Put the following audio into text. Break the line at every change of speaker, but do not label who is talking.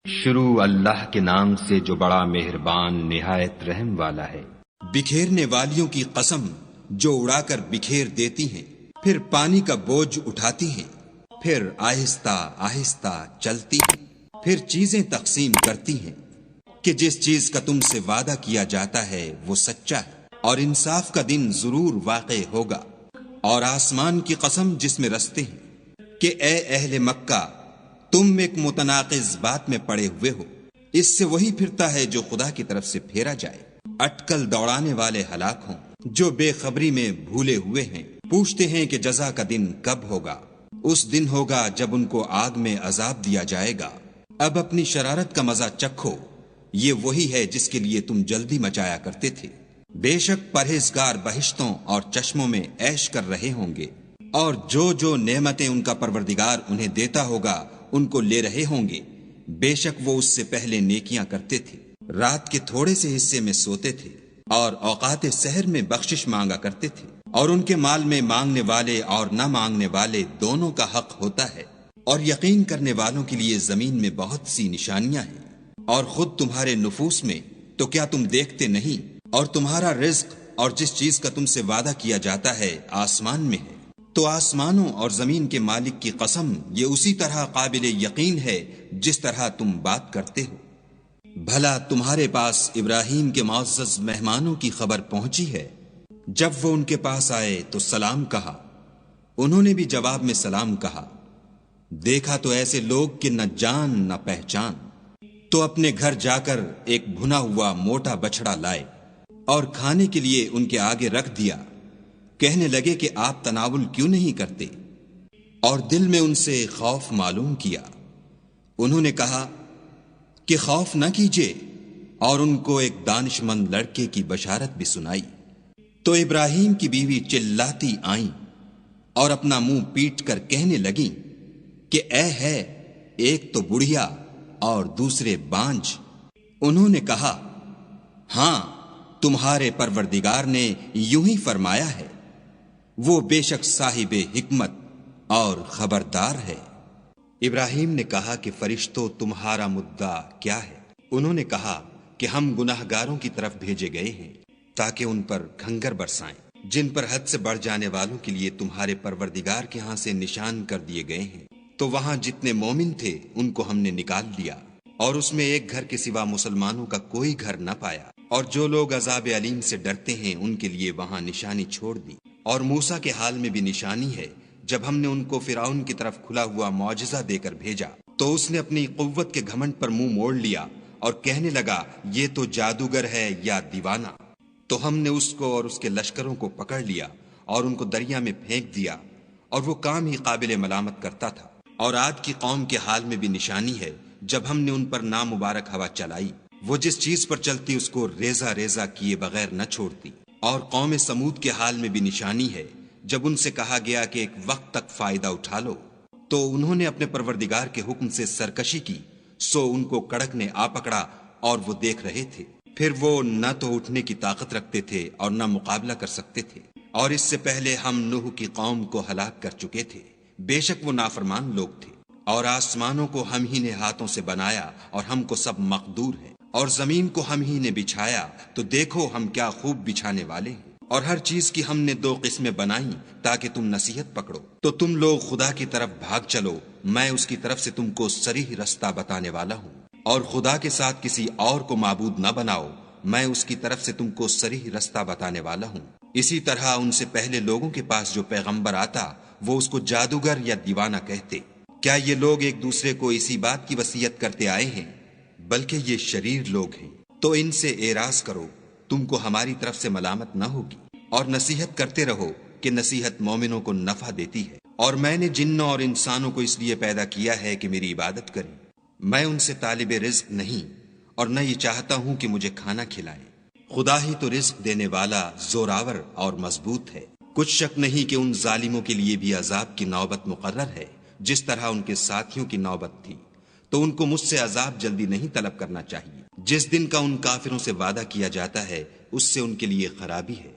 شروع اللہ کے نام سے جو بڑا مہربان نہایت رحم والا ہے۔
بکھیرنے والیوں کی قسم جو اڑا کر بکھیر دیتی ہیں، پھر پانی کا بوجھ اٹھاتی ہیں، پھر آہستہ آہستہ چلتی ہیں، پھر چیزیں تقسیم کرتی ہیں کہ جس چیز کا تم سے وعدہ کیا جاتا ہے وہ سچا ہے اور انصاف کا دن ضرور واقع ہوگا۔ اور آسمان کی قسم جس میں رستے ہیں کہ اے اہل مکہ، تم ایک متناقض بات میں پڑے ہوئے ہو، اس سے وہی پھرتا ہے جو خدا کی طرف سے پھیرا جائے۔ اٹکل دوڑانے والے ہلاک ہوں جو بے خبری میں بھولے ہوئے ہیں، پوچھتے ہیں کہ جزا کا دن کب ہوگا۔ اس دن ہوگا جب ان کو آگ میں عذاب دیا جائے گا۔ اب اپنی شرارت کا مزہ چکھو، یہ وہی ہے جس کے لیے تم جلدی مچایا کرتے تھے۔ بے شک پرہیزگار بہشتوں اور چشموں میں عیش کر رہے ہوں گے، اور جو نعمتیں ان کا پروردگار انہیں دیتا ہوگا ان کو لے رہے ہوں گے۔ بے شک وہ اس سے پہلے نیکیاں کرتے تھے، رات کے تھوڑے سے حصے میں سوتے تھے اور اوقات سحر میں بخشش مانگا کرتے تھے، اور ان کے مال میں مانگنے والے اور نہ مانگنے والے دونوں کا حق ہوتا ہے۔ اور یقین کرنے والوں کے لیے زمین میں بہت سی نشانیاں ہیں، اور خود تمہارے نفوس میں تو کیا تم دیکھتے نہیں؟ اور تمہارا رزق اور جس چیز کا تم سے وعدہ کیا جاتا ہے آسمان میں ہے، تو آسمانوں اور زمین کے مالک کی قسم یہ اسی طرح قابل یقین ہے جس طرح تم بات کرتے ہو۔ بھلا تمہارے پاس ابراہیم کے معزز مہمانوں کی خبر پہنچی ہے؟ جب وہ ان کے پاس آئے تو سلام کہا، انہوں نے بھی جواب میں سلام کہا۔ دیکھا تو ایسے لوگ کہ نہ جان نہ پہچان، تو اپنے گھر جا کر ایک بھنا ہوا موٹا بچڑا لائے اور کھانے کے لیے ان کے آگے رکھ دیا۔ کہنے لگے کہ آپ تناول کیوں نہیں کرتے؟ اور دل میں ان سے خوف معلوم کیا۔ انہوں نے کہا کہ خوف نہ کیجیے، اور ان کو ایک دانش مند لڑکے کی بشارت بھی سنائی۔ تو ابراہیم کی بیوی چلاتی آئیں اور اپنا منہ پیٹ کر کہنے لگیں کہ اے ہے، ایک تو بڑھیا اور دوسرے بانجھ۔ انہوں نے کہا، ہاں، تمہارے پروردگار نے یوں ہی فرمایا ہے، وہ بے شک صاحب حکمت اور خبردار ہے۔ ابراہیم نے کہا کہ فرشتوں، تمہارا مدعا کیا ہے؟ انہوں نے کہا کہ ہم گناہگاروں کی طرف بھیجے گئے ہیں تاکہ ان پر کھنگر برسائیں، جن پر حد سے بڑھ جانے والوں کے لیے تمہارے پروردگار کے ہاں سے نشان کر دیے گئے ہیں۔ تو وہاں جتنے مومن تھے ان کو ہم نے نکال لیا، اور اس میں ایک گھر کے سوا مسلمانوں کا کوئی گھر نہ پایا، اور جو لوگ عذاب علیم سے ڈرتے ہیں ان کے لیے وہاں نشانی چھوڑ دی۔ اور موسیٰ کے حال میں بھی نشانی ہے، جب ہم نے ان کو فرعون کی طرف کھلا ہوا معجزہ دے کر بھیجا تو اس نے اپنی قوت کے گھمنڈ پر منہ موڑ لیا اور کہنے لگا، یہ تو جادوگر ہے یا دیوانہ۔ تو ہم نے اس کو اور اس کے لشکروں کو پکڑ لیا اور ان کو دریا میں پھینک دیا، اور وہ کام ہی قابل ملامت کرتا تھا۔ اور عاد کی قوم کے حال میں بھی نشانی ہے، جب ہم نے ان پر نامبارک ہوا چلائی، وہ جس چیز پر چلتی اس کو ریزہ ریزہ کیے بغیر نہ چھوڑتی۔ اور قوم سمود کے حال میں بھی نشانی ہے، جب ان سے کہا گیا کہ ایک وقت تک فائدہ اٹھا لو، تو انہوں نے اپنے پروردگار کے حکم سے سرکشی کی، سو ان کو کڑک نے آ پکڑا اور وہ دیکھ رہے تھے۔ پھر وہ نہ تو اٹھنے کی طاقت رکھتے تھے اور نہ مقابلہ کر سکتے تھے۔ اور اس سے پہلے ہم نوح کی قوم کو ہلاک کر چکے تھے، بے شک وہ نافرمان لوگ تھے۔ اور آسمانوں کو ہم ہی نے ہاتھوں سے بنایا اور ہم کو سب مقدور ہے، اور زمین کو ہم ہی نے بچھایا، تو دیکھو ہم کیا خوب بچھانے والے ہیں۔ اور ہر چیز کی ہم نے 2 قسمیں بنائیں تاکہ تم نصیحت پکڑو۔ تو تم لوگ خدا کی طرف بھاگ چلو، میں اس کی طرف سے تم کو صریح رستہ بتانے والا ہوں۔ اور خدا کے ساتھ کسی اور کو معبود نہ بناؤ، میں اس کی طرف سے تم کو صریح رستہ بتانے والا ہوں۔ اسی طرح ان سے پہلے لوگوں کے پاس جو پیغمبر آتا وہ اس کو جادوگر یا دیوانہ کہتے۔ کیا یہ لوگ ایک دوسرے کو اسی بات کی وصیت کرتے آئے ہیں؟ بلکہ یہ شریر لوگ ہیں۔ تو ان سے اعراض کرو، تم کو ہماری طرف سے ملامت نہ ہوگی، اور نصیحت کرتے رہو کہ نصیحت مومنوں کو نفع دیتی ہے۔ اور میں نے جنوں اور انسانوں کو اس لیے پیدا کیا ہے کہ میری عبادت کریں۔ میں ان سے طالب رزق نہیں، اور نہ یہ چاہتا ہوں کہ مجھے کھانا کھلائیں۔ خدا ہی تو رزق دینے والا، زوراور اور مضبوط ہے۔ کچھ شک نہیں کہ ان ظالموں کے لیے بھی عذاب کی نوبت مقرر ہے، جس طرح ان کے ساتھیوں کی نوبت تھی۔ تو ان کو مجھ سے عذاب جلدی نہیں طلب کرنا چاہیے۔ جس دن کا ان کافروں سے وعدہ کیا جاتا ہے اس سے ان کے لیے خرابی ہے۔